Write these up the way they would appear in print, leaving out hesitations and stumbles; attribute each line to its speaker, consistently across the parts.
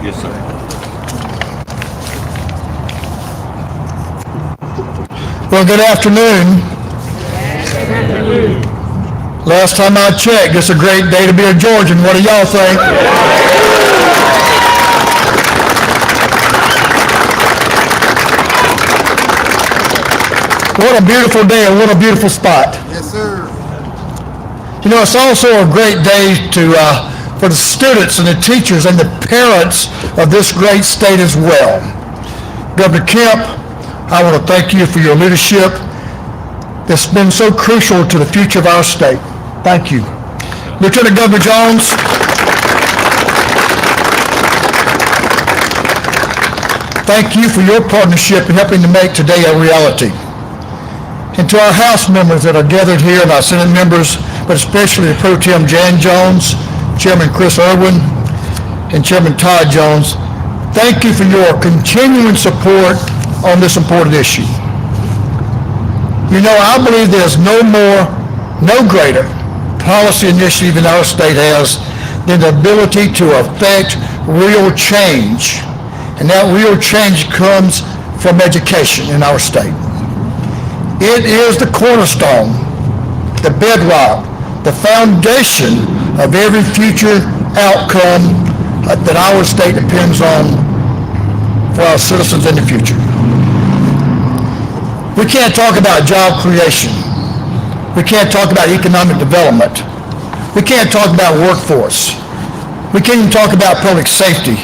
Speaker 1: Yes, sir.
Speaker 2: Well, good afternoon. Last time I checked, it's a great day to be a Georgian. What do y'all think? What a beautiful day and what a beautiful spot.
Speaker 3: Yes, sir.
Speaker 2: You know, it's also a great day for the students and the teachers and the parents of this great state as well. Governor Kemp, I want to thank you for your leadership that's been so crucial to the future of our state. Thank you. Lieutenant Governor Jones, thank you for your partnership in helping to make today a reality. And to our House members that are gathered here and our Senate members, but especially the Pro Tem Jan Jones, Chairman Chris Irwin, and Chairman Todd Jones, thank you for your continuing support on this important issue. You know, I believe there's no greater policy initiative in our state has than the ability to affect real change. And that real change comes from education in our state. It is the cornerstone, the bedrock, the foundation of every future outcome that our state depends on for our citizens in the future. We can't talk about job creation. We can't talk about economic development. We can't talk about workforce. We can't even talk about public safety,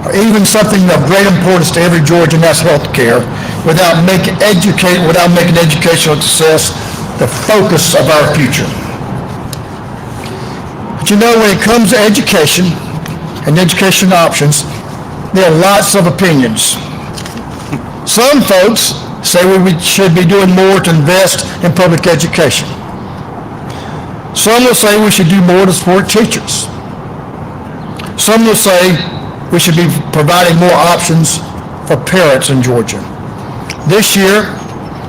Speaker 2: or even something of great importance to every Georgian, that's health care, without making educational success the focus of our future. But you know, when it comes to education and education options, there are lots of opinions. Some folks say we should be doing more to invest in public education. Some will say we should do more to support teachers. Some will say we should be providing more options for parents in Georgia. This year,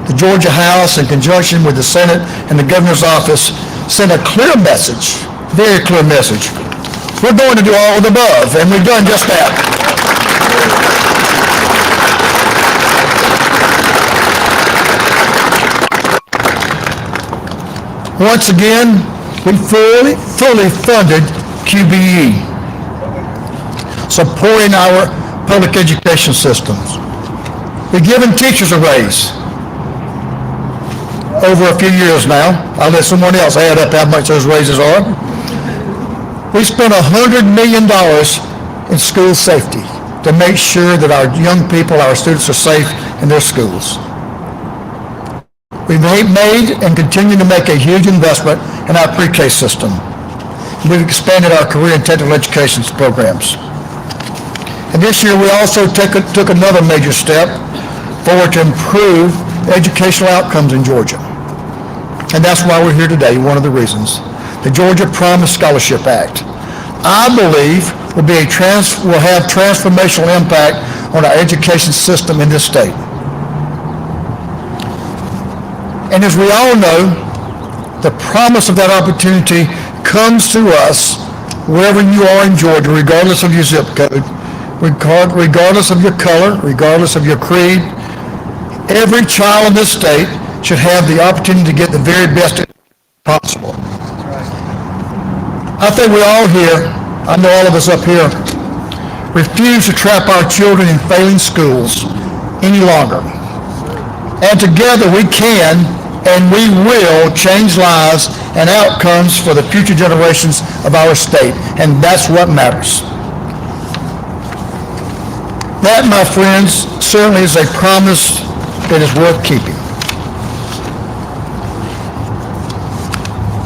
Speaker 2: the Georgia House, in conjunction with the Senate and the Governor's office, sent a clear message, very clear message. We're going to do all of the above, and we've done just that. Once again, we fully funded QBE, supporting our public education systems. We've given teachers a raise over a few years now. I'll let someone else add up how much those raises are. We spent $100 million in school safety to make sure that our young people, our students, are safe in their schools. We've made and continue to make a huge investment in our pre-K system. We've expanded our career and technical education programs. And this year we also took another major step forward to improve educational outcomes in Georgia. And that's why we're here today, one of the reasons. The Georgia Promise Scholarship Act, I believe, will have transformational impact on our education system in this state. And as we all know, the promise of that opportunity comes to us wherever you are in Georgia, regardless of your zip code, regardless of your color, regardless of your creed. Every child in this state should have the opportunity to get the very best possible. I think we all here, I know all of us up here, refuse to trap our children in failing schools any longer. And together we can and we will change lives and outcomes for the future generations of our state. And that's what matters. That, my friends, certainly is a promise that is worth keeping.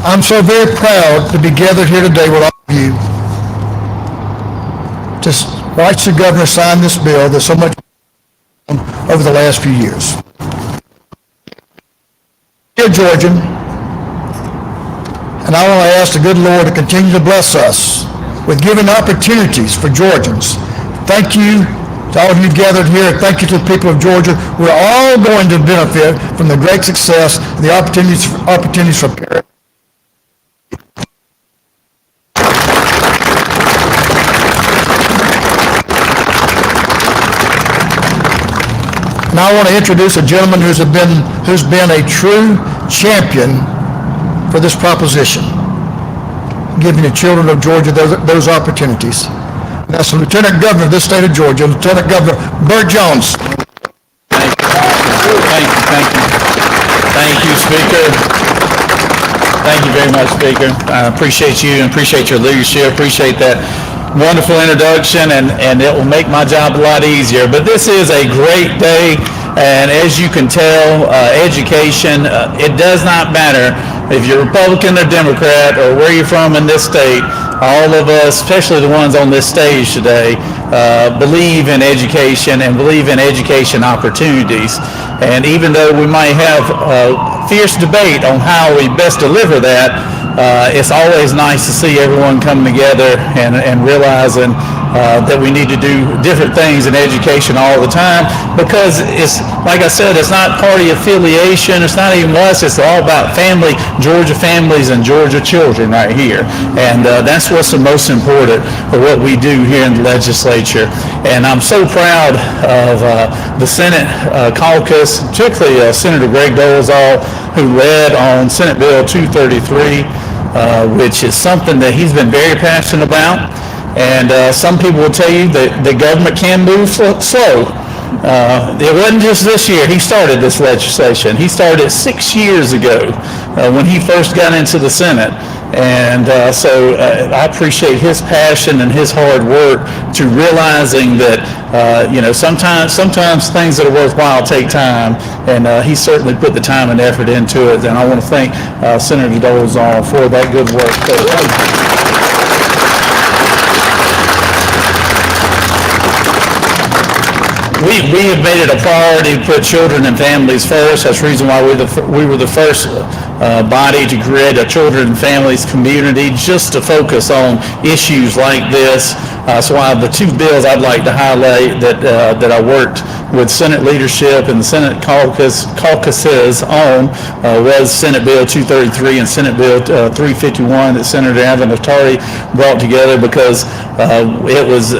Speaker 2: I'm so very proud to be gathered here today with all of you to watch the governor sign this bill that so much over the last few years. Dear Georgian, and I want to ask the good Lord to continue to bless us with giving opportunities for Georgians. Thank you To all of you gathered here, thank you to the people of Georgia. We're all going to benefit from the great success, the opportunities for parents. Now I want to introduce a gentleman who's been a true champion for this proposition, giving the children of Georgia those opportunities. And that's the Lieutenant Governor of this state of Georgia, Lieutenant Governor Burt Jones.
Speaker 1: Thank you, Speaker. Thank you very much, Speaker. I appreciate you and appreciate your leadership, appreciate that wonderful introduction, and it will make my job a lot easier. But this is a great day, and as you can tell, education, it does not matter if you're Republican or Democrat or where you're from in this state. All of us, especially the ones on this stage today, believe in education and believe in education opportunities. And even though we might have fierce debate on how we best deliver that, it's always nice to see everyone come together and realizing that we need to do different things in education all the time, because it's, like I said, it's not party affiliation, it's not even us, it's all about family, Georgia families and Georgia children right here. And that's what's the most important of what we do here in the legislature. And I'm so proud of the Senate caucus, particularly Senator Greg Dolezal, who led on Senate Bill 233, which is something that he's been very passionate about. And some people will tell you that the government can move slow. It wasn't just this year. He started this legislation. He started it 6 years ago when he first got into the Senate. And so I appreciate his passion and his hard work to realizing that, sometimes things that are worthwhile take time. And he certainly put the time and effort into it. And I want to thank Senator Dolezal for that good work. So, We have made it a priority to put children and families first. That's the reason why we were the first body to create a children and families community, just to focus on issues like this. So I have the two bills I'd like to highlight that I worked with Senate leadership and the Senate caucuses on was Senate Bill 233 and Senate Bill 351 that Senator Evan Atari brought together, because it was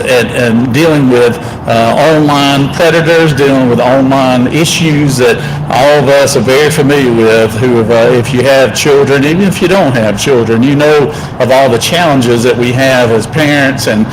Speaker 1: dealing with online predators, dealing with online issues that all of us are very familiar with, who if you have children, even if you don't have children, you know of all the challenges that we have as parents and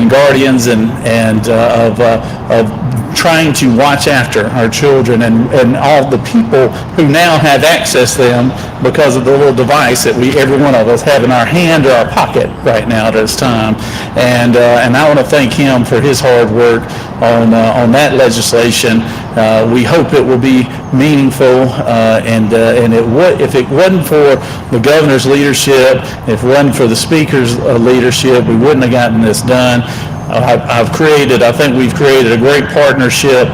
Speaker 1: guardians and of trying to watch after our children and all the people who now have access to them because of the little device that every one of us have in our hand or our pocket right now at this time. And I want to thank him for his hard work on that legislation. We hope it will be meaningful, and if it wasn't for the governor's leadership, if it wasn't for the speaker's leadership, we wouldn't have gotten this done. I think we've created a great partnership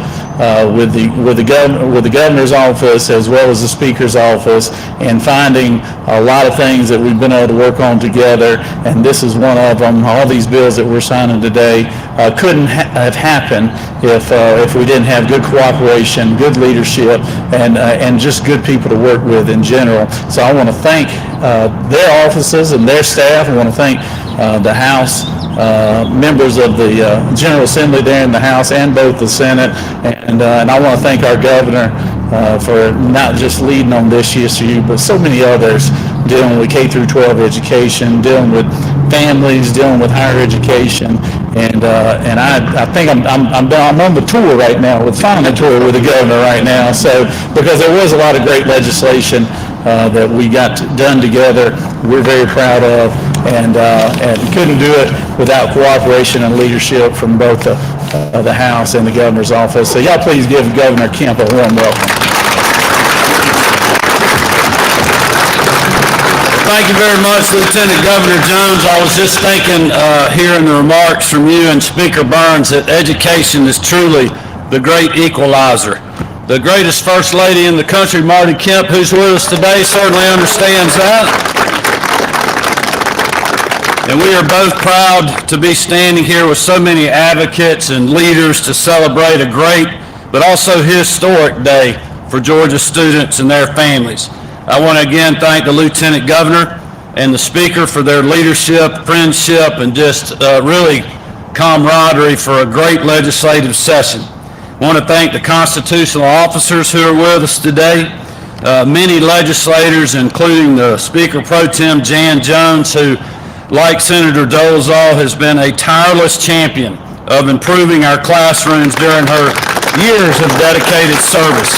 Speaker 1: with the governor's office as well as the speaker's office, and finding a lot of things that we've been able to work on together, and this is one of them. All these bills that we're signing today couldn't have happened if we didn't have good cooperation, good leadership, and just good people to work with in general. So I want to thank their offices and their staff. I want to thank the House members of the General Assembly there in the House and both the Senate, and I want to thank our governor for not just leading on this issue, but so many others, dealing with K through 12 education, dealing with families, dealing with higher education, and I think I'm on the tour right now, final tour with the governor right now. So because there was a lot of great legislation that we got done together, we're very proud of, and couldn't do it without cooperation and leadership from both the House and the governor's office. So y'all please give Governor Kemp a warm welcome.
Speaker 3: Thank you very much, Lieutenant Governor Jones. I was just thinking, hearing the remarks from you and Speaker Burns, that education is truly the great equalizer. The greatest First Lady in the country, Marty Kemp, who's with us today, certainly understands that. And we are both proud to be standing here with so many advocates and leaders to celebrate a great but also historic day for Georgia students and their families. I want to again thank the Lieutenant Governor and the Speaker for their leadership, friendship, and just really camaraderie for a great legislative session. I want to thank the constitutional officers who are with us today, many legislators, including the Speaker Pro Tem Jan Jones, who, like Senator Dolezal, has been a tireless champion of improving our classrooms during her years of dedicated service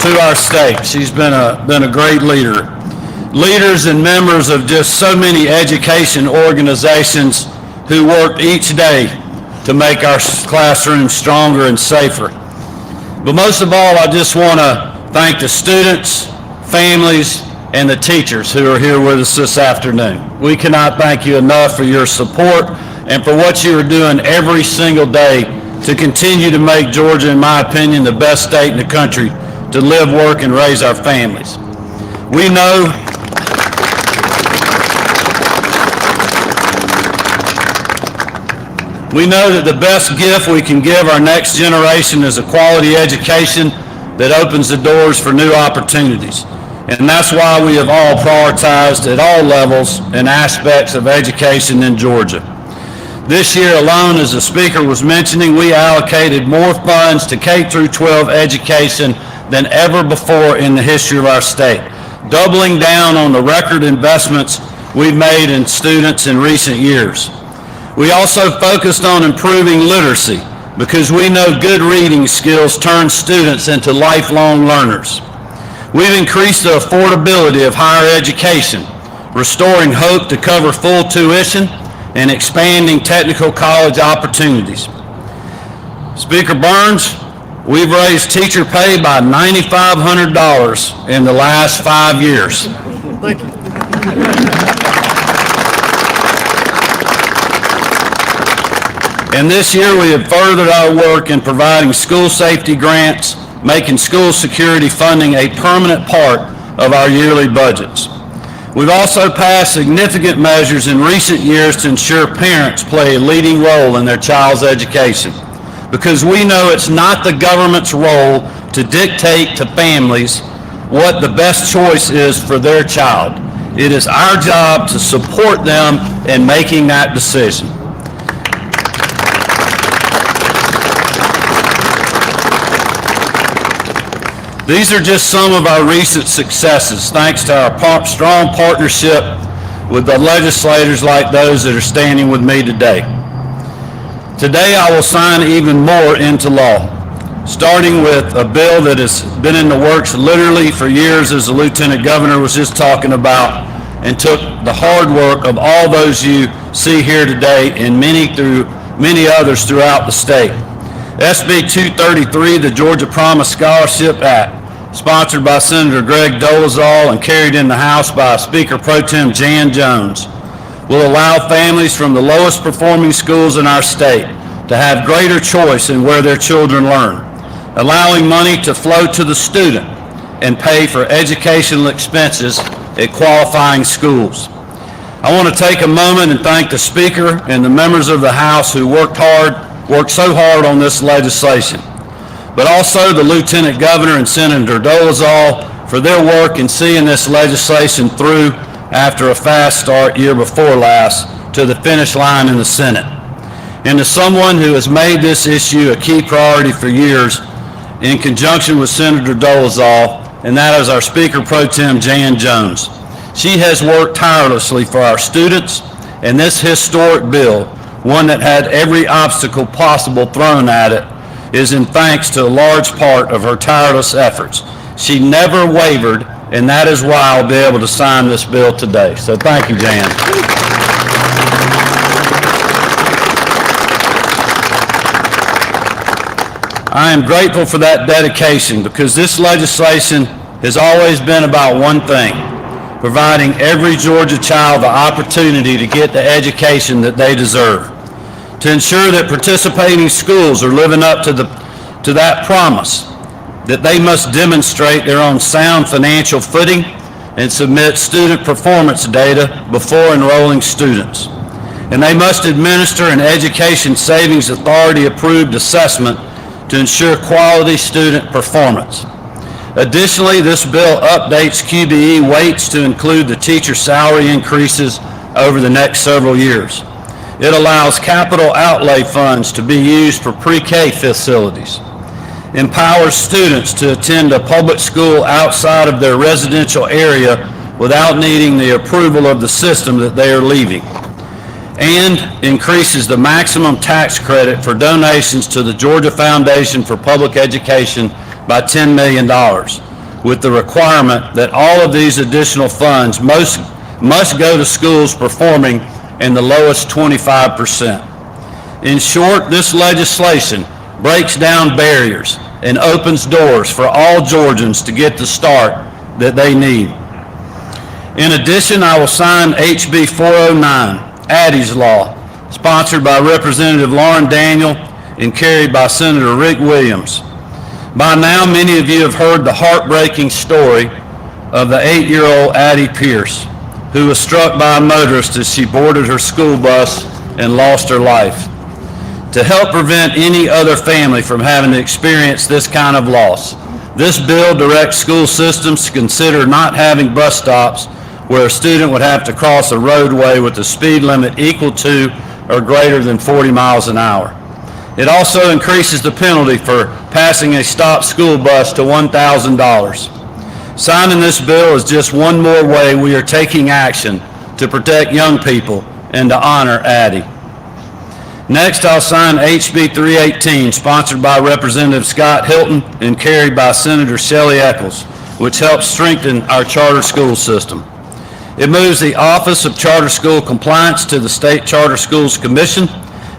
Speaker 3: to our state. She's been a great leader. Leaders and members of just so many education organizations who work each day to make our classrooms stronger and safer. But most of all, I just want to thank the students, families, and the teachers who are here with us this afternoon. We cannot thank you enough for your support and for what you are doing every single day to continue to make Georgia, in my opinion, the best state in the country to live, work, and raise our families. We know that the best gift we can give our next generation is a quality education that opens the doors for new opportunities. And that's why we have all prioritized at all levels and aspects of education in Georgia. This year alone, as the Speaker was mentioning, we allocated more funds to K-12 education than ever before in the history of our state, doubling down on the record investments we've made in students in recent years. We also focused on improving literacy because we know good reading skills turn students into lifelong learners. We've increased the affordability of higher education, restoring hope to cover full tuition and expanding technical college opportunities. Speaker Burns, we've raised teacher pay by $9,500 in the last 5 years.
Speaker 2: Thank you.
Speaker 3: And this year we have furthered our work in providing school safety grants, making school security funding a permanent part of our yearly budgets. We've also passed significant measures in recent years to ensure parents play a leading role in their child's education, because we know it's not the government's role to dictate to families what the best choice is for their child. It is our job to support them in making that decision. These are just some of our recent successes, thanks to our strong partnership with the legislators like those that are standing with me today. Today, I will sign even more into law, starting with a bill that has been in the works literally for years, as the Lieutenant Governor was just talking about, and took the hard work of all those you see here today and many others throughout the state. SB 233, the Georgia Promise Scholarship Act, sponsored by Senator Greg Dolezal and carried in the House by Speaker Pro Tem Jan Jones, will allow families from the lowest performing schools in our state to have greater choice in where their children learn, allowing money to flow to the student and pay for educational expenses at qualifying schools. I want to take a moment and thank the Speaker and the members of the House who worked so hard on this legislation, but also the Lieutenant Governor and Senator Dolezal for their work in seeing this legislation through after a fast start year before last to the finish line in the Senate. And to someone who has made this issue a key priority for years in conjunction with Senator Dolezal, and that is our Speaker Pro Tem Jan Jones. She has worked tirelessly for our students, and this historic bill, one that had every obstacle possible thrown at it, is in thanks to a large part of her tireless efforts. She never wavered, and that is why I'll be able to sign this bill today. So thank you, Jan. I am grateful for that dedication because this legislation has always been about one thing: providing every Georgia child the opportunity to get the education that they deserve, to ensure that participating schools are living up to that promise, that they must demonstrate their own sound financial footing and submit student performance data before enrolling students. And they must administer an Education Savings Authority approved assessment to ensure quality student performance. Additionally, this bill updates QBE weights to include the teacher salary increases over the next several years. It allows capital outlay funds to be used for pre-K facilities, empowers students to attend a public school outside of their residential area without needing the approval of the system that they are leaving, and increases the maximum tax credit for donations to the Georgia Foundation for Public Education by $10 million, with the requirement that all of these additional funds must go to schools performing in the lowest 25%. In short, this legislation breaks down barriers and opens doors for all Georgians to get the start that they need. In addition, I will sign HB 409, Addie's Law, sponsored by Representative Lauren Daniel and carried by Senator Rick Williams. By now, many of you have heard the heartbreaking story of the 8-year-old Addie Pierce, who was struck by a motorist as she boarded her school bus and lost her life. To help prevent any other family from having to experience this kind of loss, this bill directs school systems to consider not having bus stops where a student would have to cross a roadway with a speed limit equal to or greater than 40 miles an hour. It also increases the penalty for passing a stopped school bus to $1,000. Signing this bill is just one more way we are taking action to protect young people and to honor Addie. Next, I'll sign HB 318, sponsored by Representative Scott Hilton and carried by Senator Shelley Eccles, which helps strengthen our charter school system. It moves the Office of Charter School Compliance to the State Charter Schools Commission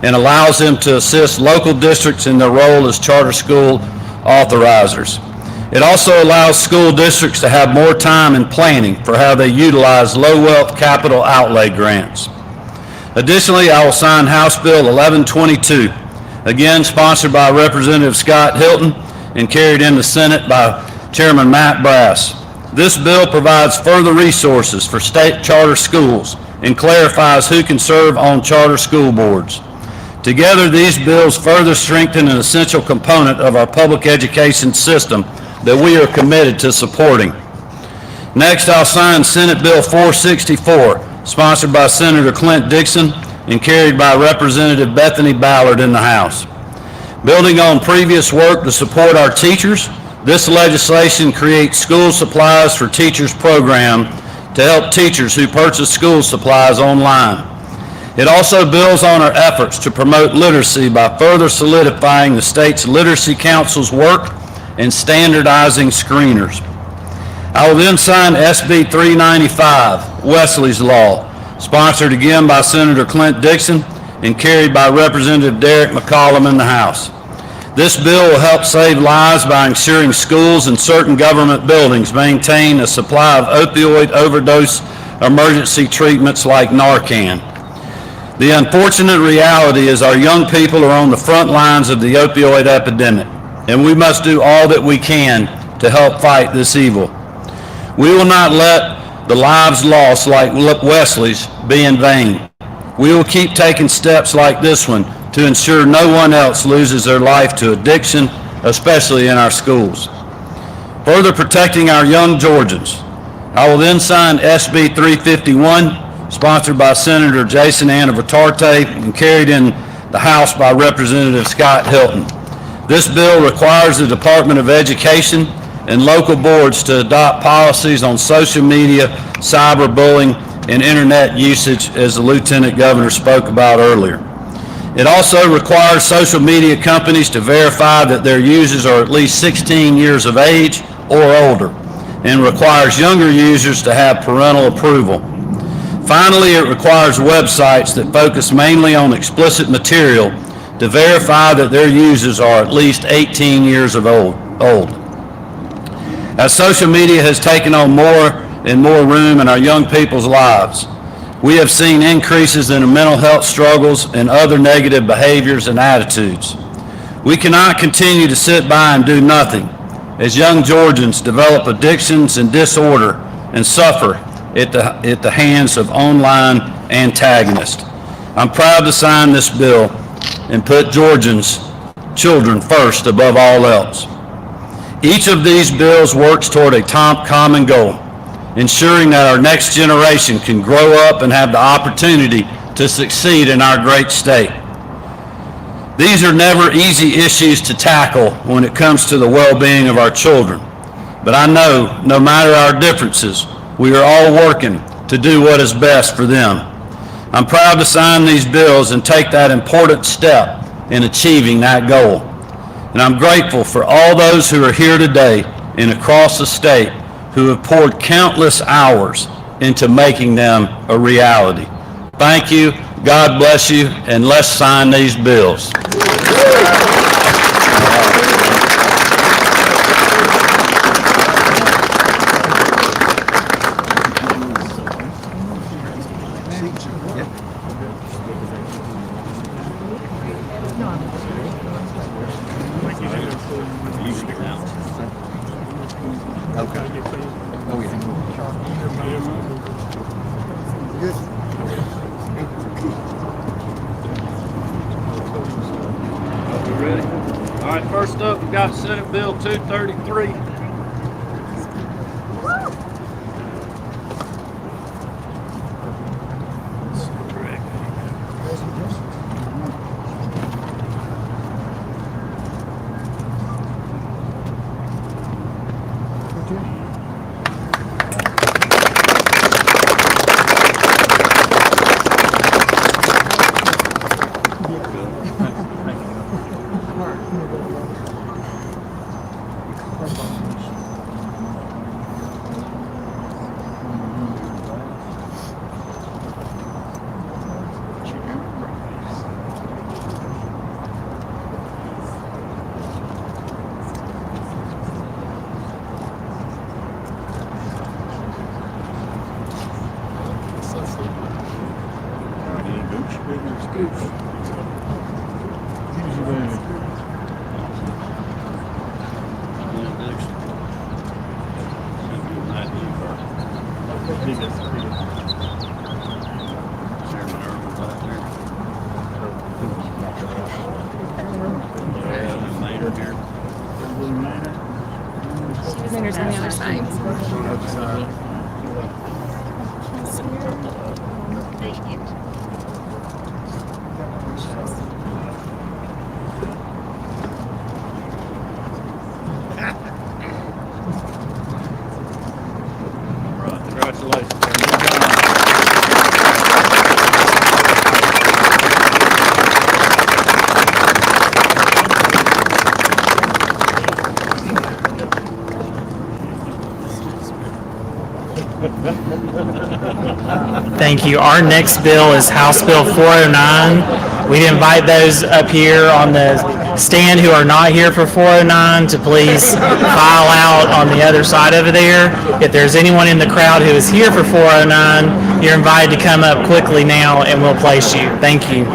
Speaker 3: and allows them to assist local districts in their role as charter school authorizers. It also allows school districts to have more time in planning for how they utilize low-wealth capital outlay grants. Additionally, I will sign House Bill 1122, again sponsored by Representative Scott Hilton and carried in the Senate by Chairman Matt Brass. This bill provides further resources for state charter schools and clarifies who can serve on charter school boards. Together, these bills further strengthen an essential component of our public education system that we are committed to supporting. Next, I'll sign Senate Bill 464, sponsored by Senator Clint Dixon and carried by Representative Bethany Ballard in the House. Building on previous work to support our teachers, this legislation creates school supplies for teachers program to help teachers who purchase school supplies online. It also builds on our efforts to promote literacy by further solidifying the state's Literacy Council's work and standardizing screeners. I will then sign SB 395, Wesley's Law, sponsored again by Senator Clint Dixon and carried by Representative Derek McCollum in the House. This bill will help save lives by ensuring schools and certain government buildings maintain a supply of opioid overdose emergency treatments like Narcan. The unfortunate reality is our young people are on the front lines of the opioid epidemic, and we must do all that we can to help fight this evil. We will not let the lives lost like Wesley's be in vain. We will keep taking steps like this one to ensure no one else loses their life to addiction, especially in our schools. Further protecting our young Georgians, I will then sign SB 351, sponsored by Senator Jason Anavitarte and carried in the House by Representative Scott Hilton. This bill requires the Department of Education and local boards to adopt policies on social media, cyberbullying, and internet usage, as the Lieutenant Governor spoke about earlier. It also requires social media companies to verify that their users are at least 16 years of age or older, and requires younger users to have parental approval. Finally, it requires websites that focus mainly on explicit material to verify that their users are at least 18 years of old. As social media has taken on more and more room in our young people's lives, we have seen increases in mental health struggles and other negative behaviors and attitudes. We cannot continue to sit by and do nothing as young Georgians develop addictions and disorder and suffer at the hands of online antagonists. I'm proud to sign this bill and put Georgians' children first above all else. Each of these bills works toward a top common goal, ensuring that our next generation can grow up and have the opportunity to succeed in our great state. These are never easy issues to tackle when it comes to the well-being of our children, but I know no matter our differences, we are all working to do what is best for them. I'm proud to sign these bills and take that important step in achieving that goal. And I'm grateful for all those who are here today and across the state who have poured countless hours into making them a reality. Thank you, God bless you, and let's sign these bills.
Speaker 4: Ready? All right, first up, we got Senate Bill 233.
Speaker 5: Maynard's on the other side.
Speaker 4: Congratulations.
Speaker 6: Thank you. Our next bill is House Bill 409. We'd invite those up here on the stand who are not here for 409 to please file out on the other side over there. If there's anyone in the crowd who is here for 409, you're invited to come up quickly now and we'll place you. Thank you.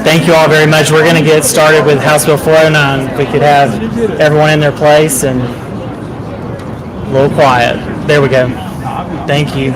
Speaker 6: Thank you all very much. We're going to get started with House Bill 409. If we could have everyone in their place and a little quiet. There we go. Thank you.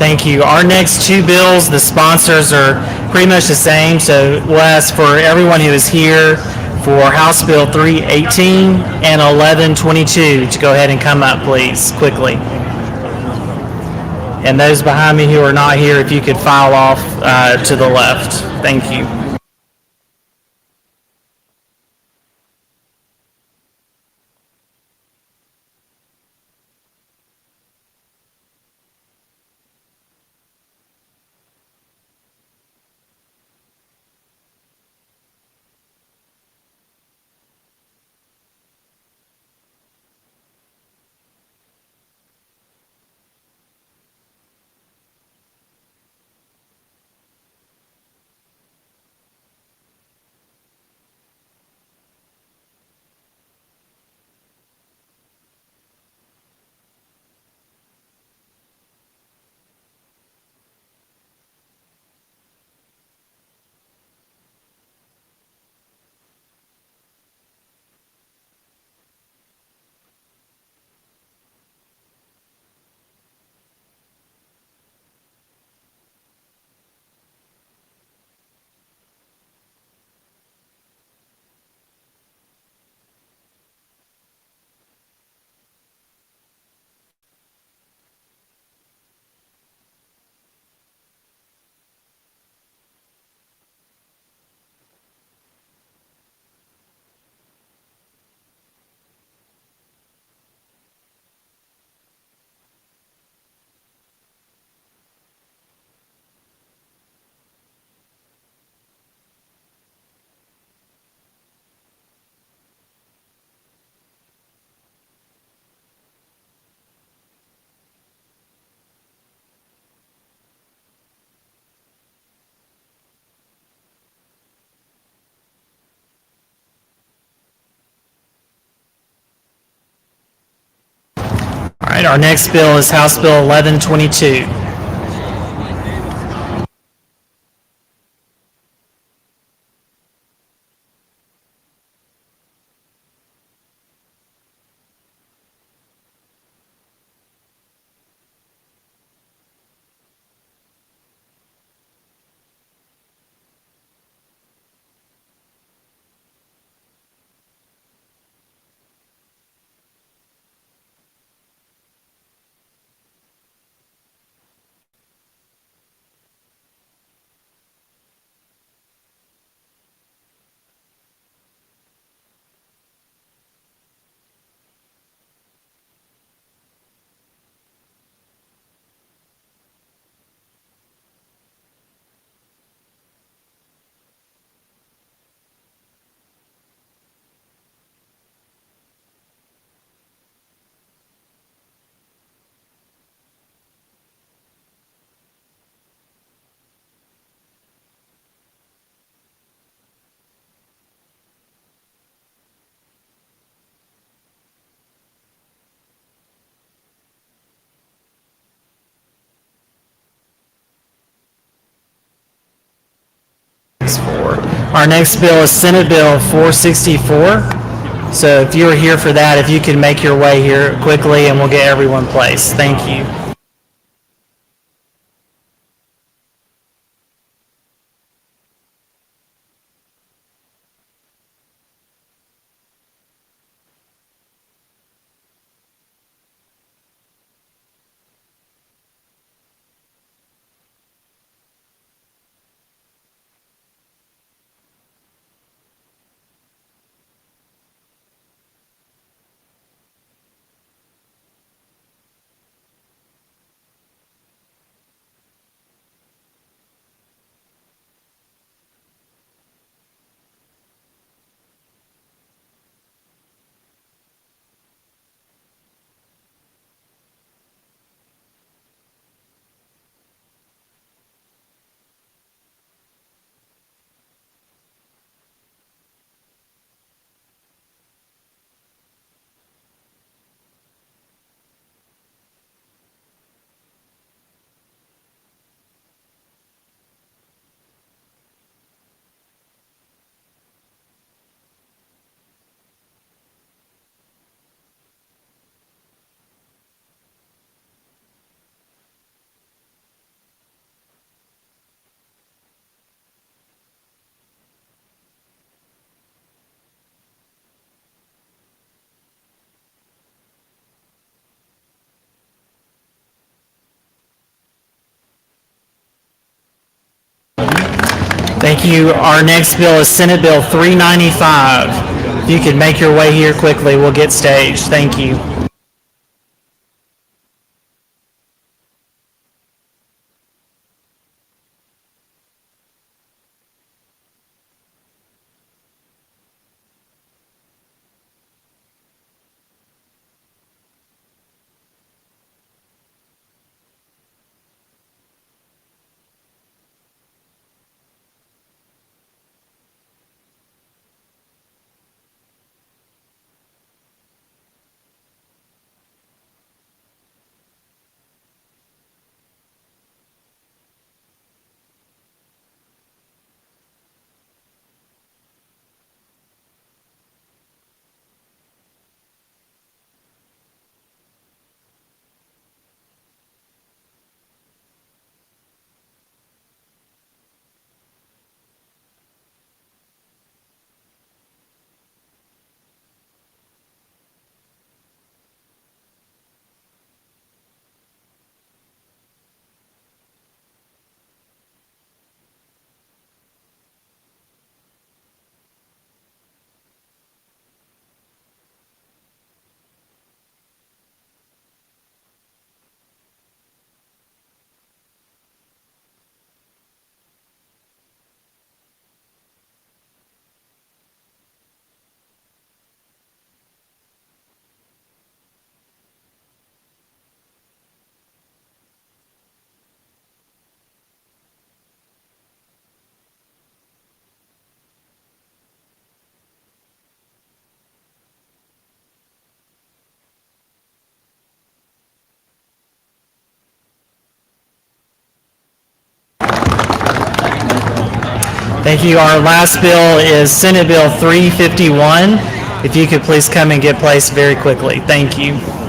Speaker 6: Thank you. Our next two bills, the sponsors are pretty much the same, so we'll ask for everyone who is here for House Bill 318 and 1122 to go ahead and come up, please, quickly. And those behind me who are not here, if you could file off to the left. Thank you. All right, our next bill is House Bill 1122. Our next bill is Senate Bill 464. So if you're here for that, if you can make your way here quickly and we'll get everyone placed. Thank you. Thank you. Our next bill is Senate Bill 395. If you could make your way here quickly, we'll get staged. Thank you. Thank you. Our last bill is Senate Bill 351. If you could please come and get placed very quickly. Thank you.